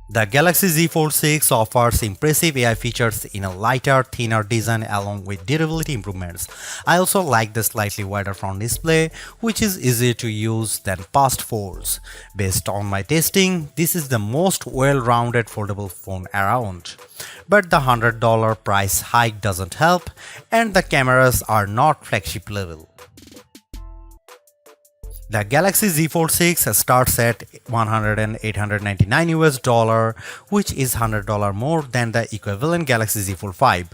The Galaxy Z Fold 6 offers impressive AI features in a lighter, thinner design along with durability improvements. I also like the slightly wider front display, which is easier to use than past folds. Based on my testing, this is the most well-rounded foldable phone around. But the $100 price hike doesn't help, and the cameras are not flagship level. The Galaxy Z Fold 6 starts at $1,899 US, which is $100 more than the equivalent Galaxy Z Fold 5.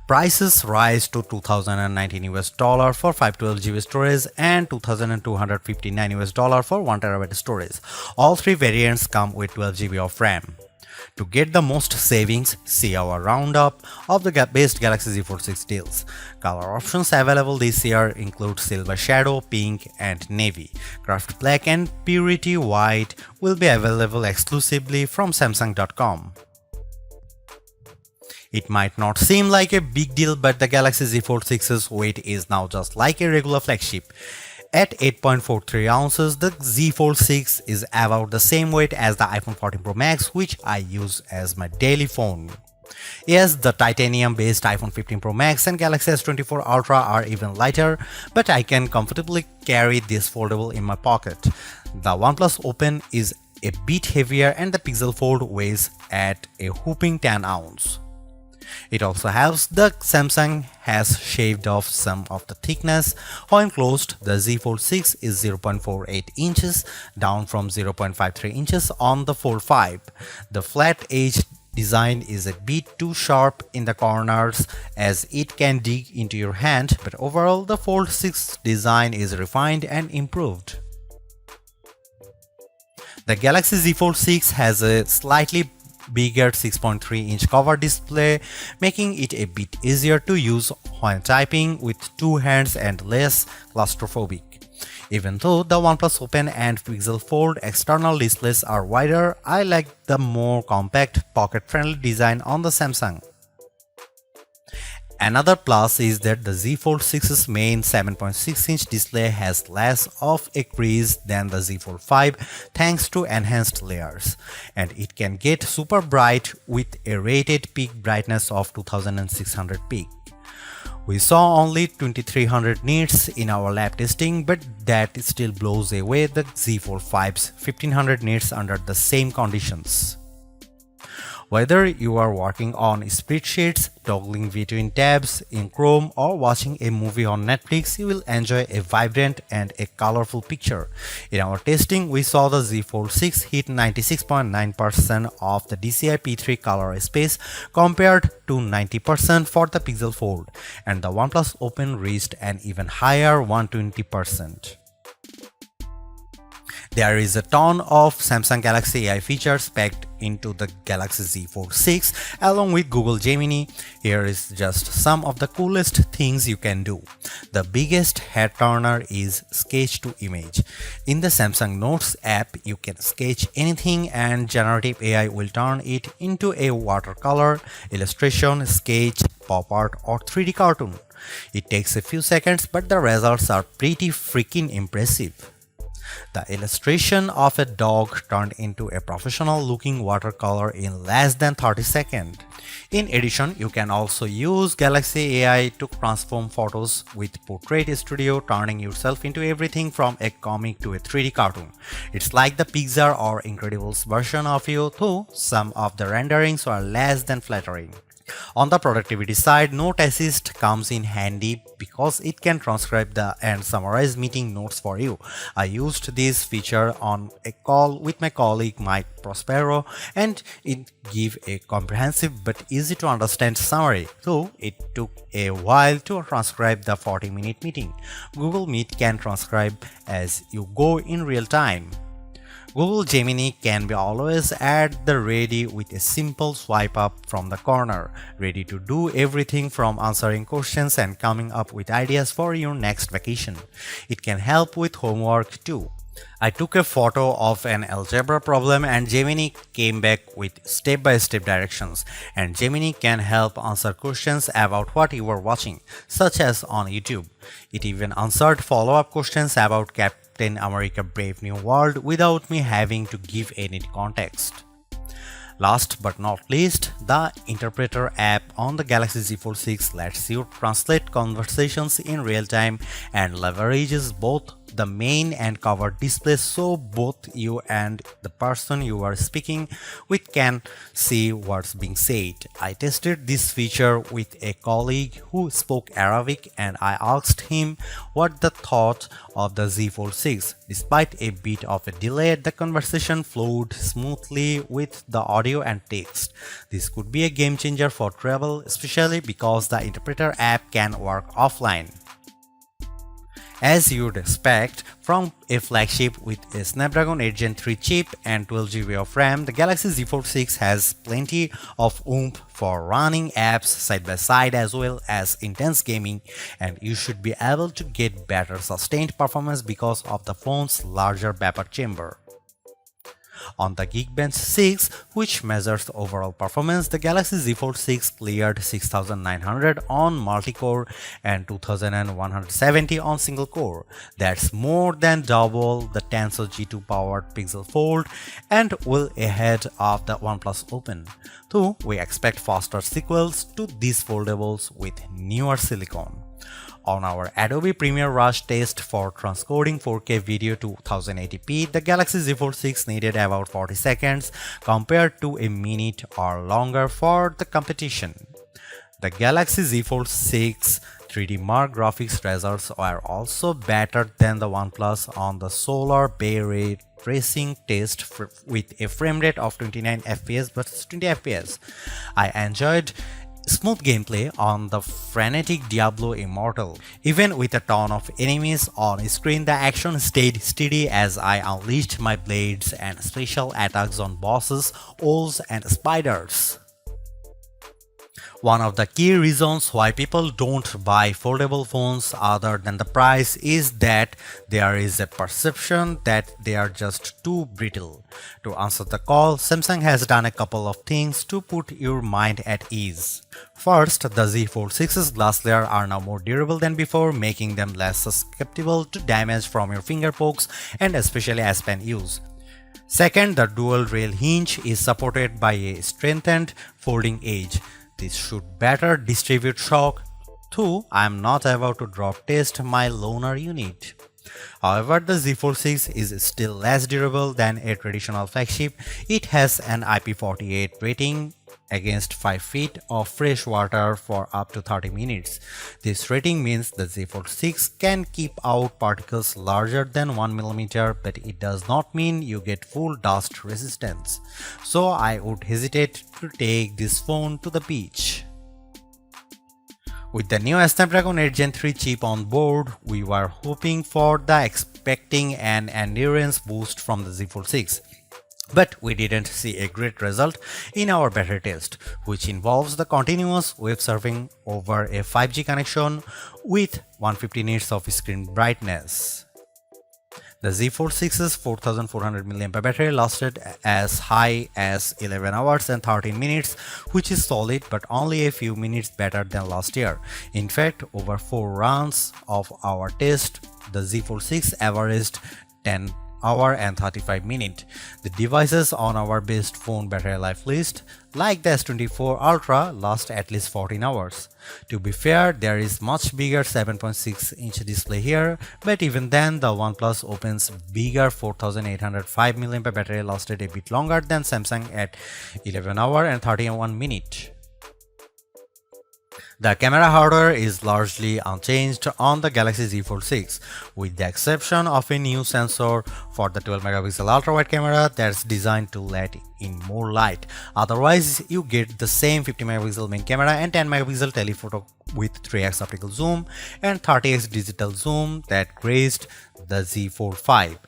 Prices rise to $2,019 US for 512 GB storage and $2,259 US for 1 TB storage. All three variants come with 12 GB of RAM. To get the most savings, see our roundup of the best Galaxy Z Fold 6 deals. Color options available this year include Silver Shadow, Pink, and Navy. Craft Black and Purity White will be available exclusively from Samsung.com. It might not seem like a big deal, but the Galaxy Z Fold 6's weight is now just like a regular flagship. At 8.43 ounces, the Z Fold 6 is about the same weight as the iPhone 14 Pro Max, which I use as my daily phone. Yes, the titanium-based iPhone 15 Pro Max and Galaxy S24 Ultra are even lighter, but I can comfortably carry this foldable in my pocket. The OnePlus Open is a bit heavier and the Pixel Fold weighs at a whopping 10 ounces. It also helps that Samsung has shaved off some of the thickness. When closed, the Z Fold 6 is 0.48 inches, down from 0.53 inches on the Fold 5. The flat edge design is a bit too sharp in the corners as it can dig into your hand, but overall the Fold 6 design is refined and improved. The Galaxy Z Fold 6 has a slightly bigger 6.3-inch cover display, making it a bit easier to use when typing with two hands and less claustrophobic. Even though the OnePlus Open and Pixel Fold external displays are wider, I like the more compact, pocket-friendly design on the Samsung. Another plus is that the Z Fold 6's main 7.6-inch display has less of a crease than the Z Fold 5 thanks to enhanced layers, and it can get super bright with a rated peak brightness of 2600 peak. We saw only 2300 nits in our lab testing, but that still blows away the Z Fold 5's 1500 nits under the same conditions. Whether you are working on spreadsheets, toggling between tabs in Chrome, or watching a movie on Netflix, you will enjoy a vibrant and a colorful picture. In our testing, we saw the Z Fold 6 hit 96.9% of the DCI P3 color space compared to 90% for the Pixel Fold, and the OnePlus Open reached an even higher 120%. There is a ton of Samsung Galaxy AI features packed into the Galaxy Z Fold 6 along with Google Gemini. Here is just some of the coolest things you can do. The biggest head turner is sketch to image. In the Samsung Notes app, you can sketch anything and generative AI will turn it into a watercolor, illustration, sketch, pop art or 3D cartoon. It takes a few seconds, but the results are pretty freaking impressive. The illustration of a dog turned into a professional-looking watercolor in less than 30 seconds. In addition, you can also use Galaxy AI to transform photos with Portrait Studio, turning yourself into everything from a comic to a 3D cartoon. It's like the Pixar or Incredibles version of you, though some of the renderings are less than flattering. On the productivity side, Note Assist comes in handy because it can transcribe and summarize meeting notes for you. I used this feature on a call with my colleague Mike Prospero, and it gave a comprehensive but easy to understand summary, though it took a while to transcribe the 40-minute meeting. Google Meet can transcribe as you go in real time. Google Gemini can be always at the ready with a simple swipe up from the corner, ready to do everything from answering questions and coming up with ideas for your next vacation. It can help with homework too. I took a photo of an algebra problem and Gemini came back with step-by-step directions, and Gemini can help answer questions about what you were watching, such as on YouTube. It even answered follow-up questions about Captain America Brave New World without me having to give any context. Last but not least, the Interpreter app on the Galaxy Z Fold 6 lets you translate conversations in real time and leverages both the main and cover displays so both you and the person you are speaking with can see what's being said. I tested this feature with a colleague who spoke Arabic and I asked him what the thought of the Z Fold 6. Despite a bit of a delay, the conversation flowed smoothly with the audio and text. This could be a game changer for travel, especially because the Interpreter app can work offline. As you'd expect from a flagship with a Snapdragon 8 Gen 3 chip and 12GB of RAM, the Galaxy Z Fold 6 has plenty of oomph for running apps side by side as well as intense gaming, and you should be able to get better sustained performance because of the phone's larger vapor chamber. On the Geekbench 6, which measures overall performance, the Galaxy Z Fold 6 cleared 6900 on multi-core and 2170 on single-core. That's more than double the Tensor G2 powered Pixel Fold and well ahead of the OnePlus Open. Though we expect faster sequels to these foldables with newer silicon. On our Adobe Premiere Rush test for transcoding 4K video to 1080p, the Galaxy Z Fold 6 needed about 40 seconds compared to a minute or longer for the competition. The Galaxy Z Fold 6 3D Mark graphics results are also better than the OnePlus on the Solar Bay Ray tracing test with a frame rate of 29 fps versus 20 fps. I enjoyed smooth gameplay on the frenetic Diablo Immortal. Even with a ton of enemies on screen, the action stayed steady as I unleashed my blades and special attacks on bosses, owls and spiders. One of the key reasons why people don't buy foldable phones other than the price is that there is a perception that they are just too brittle. To answer the call, Samsung has done a couple of things to put your mind at ease. First, the Z Fold 6's glass layer are now more durable than before, making them less susceptible to damage from your finger pokes and especially as pen use. Second, the dual rail hinge is supported by a strengthened folding edge. This should better distribute shock, though I am not about to drop test my loaner unit. However, the Z Fold 6 is still less durable than a traditional flagship. It has an IP48 rating against 5 feet of fresh water for up to 30 minutes. This rating means the Z Fold 6 can keep out particles larger than 1mm, but it does not mean you get full dust resistance. So I would hesitate to take this phone to the beach. With the new Snapdragon 8 Gen 3 chip on board, we were hoping for the expecting an endurance boost from the Z Fold 6. But we didn't see a great result in our battery test, which involves the continuous web surfing over a 5G connection with 150 nits of screen brightness. The Z Fold 6's 4400 mAh battery lasted as high as 11 hours and 13 minutes, which is solid but only a few minutes better than last year. In fact, over 4 runs of our test, the Z Fold 6 averaged 10 hour and 35 minutes. The devices on our best phone battery life list, like the S24 Ultra, last at least 14 hours. To be fair, there is much bigger 7.6-inch display here, but even then the OnePlus Open's bigger 4805 mAh battery lasted a bit longer than Samsung at 11 hour and 31 minutes. The camera hardware is largely unchanged on the Galaxy Z Fold 6, with the exception of a new sensor for the 12-megapixel ultra-wide camera that's designed to let in more light. Otherwise, you get the same 50-megapixel main camera and 10-megapixel telephoto with 3x optical zoom and 30x digital zoom that graced the Z Fold 5.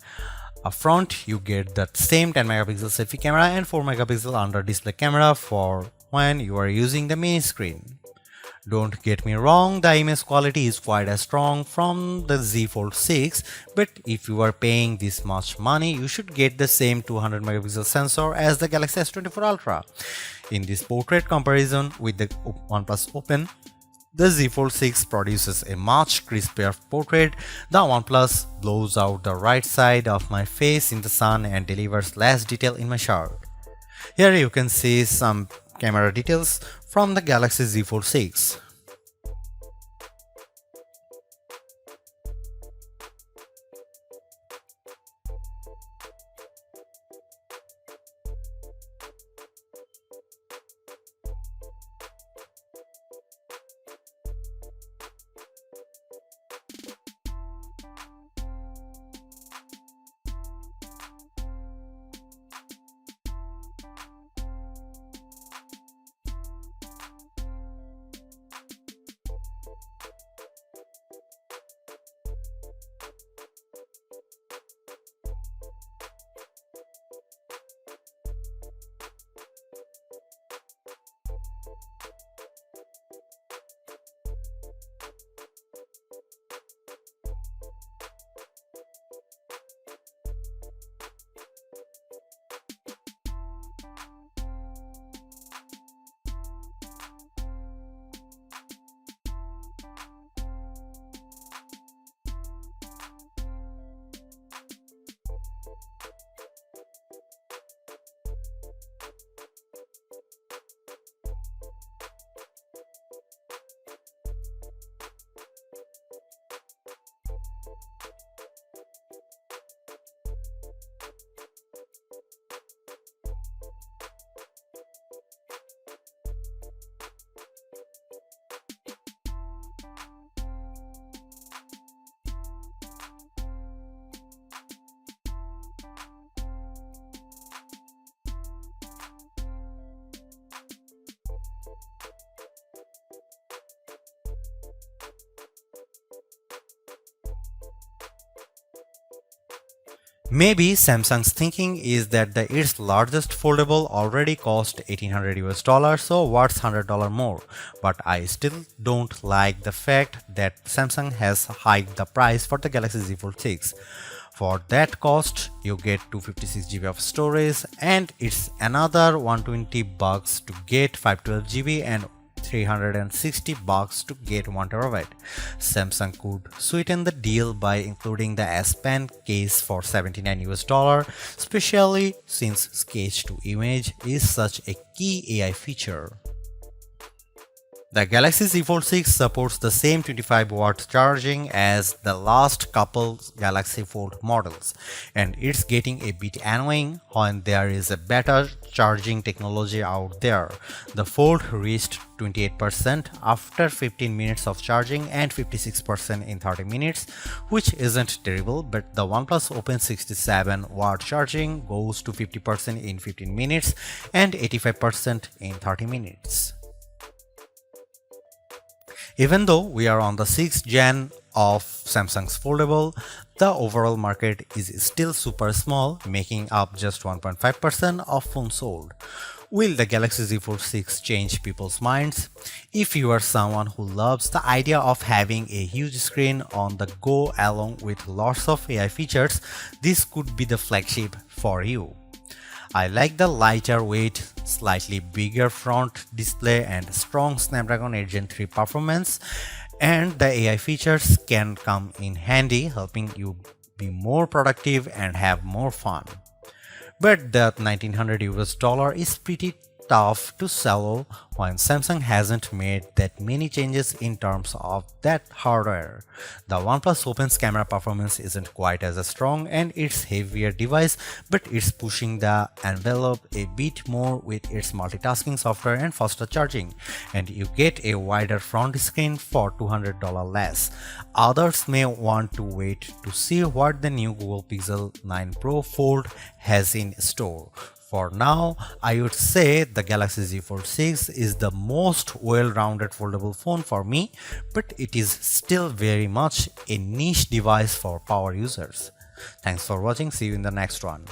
Up front, you get the same 10-megapixel selfie camera and 4-megapixel under-display camera for when you are using the main screen. Don't get me wrong, the image quality is quite as strong from the Z Fold 6, but if you are paying this much money, you should get the same 200 megapixel sensor as the Galaxy S24 Ultra. In this portrait comparison with the OnePlus Open, the Z Fold 6 produces a much crispier portrait. The OnePlus blows out the right side of my face in the sun and delivers less detail in my shirt. Here you can see some camera details from the Galaxy Z Fold 6. Maybe Samsung's thinking is that its largest foldable already cost $1800 so what's $100 more? But I still don't like the fact that Samsung has hiked the price for the Galaxy Z Fold 6. For that cost, you get 256 GB of storage and it's another $120 to get 512 GB and $360 to get 1 TB. Samsung could sweeten the deal by including the S Pen case for $79, especially since sketch to image is such a key AI feature. The Galaxy Z Fold 6 supports the same 25-watt charging as the last couple Galaxy Fold models, and it's getting a bit annoying when there is a better charging technology out there. The Fold reached 28% after 15 minutes of charging and 56% in 30 minutes, which isn't terrible, but the OnePlus Open 67-watt charging goes to 50% in 15 minutes and 85% in 30 minutes. Even though we are on the 6th gen of Samsung's foldable, the overall market is still super small, making up just 1.5% of phones sold. Will the Galaxy Z Fold 6 change people's minds? If you are someone who loves the idea of having a huge screen on the go along with lots of AI features, this could be the flagship for you. I like the lighter weight, slightly bigger front display and strong Snapdragon 8 Gen 3 performance, and the AI features can come in handy, helping you be more productive and have more fun. But the $1900 is pretty tough to swallow when Samsung hasn't made that many changes in terms of that hardware. The OnePlus Open's camera performance isn't quite as strong and it's heavier device, but it's pushing the envelope a bit more with its multitasking software and faster charging, and you get a wider front screen for $200 less. Others may want to wait to see what the new Google Pixel 9 Pro Fold has in store. For now, I would say the Galaxy Z Fold 6 is the most well-rounded foldable phone for me, but it is still very much a niche device for power users. Thanks for watching, see you in the next one.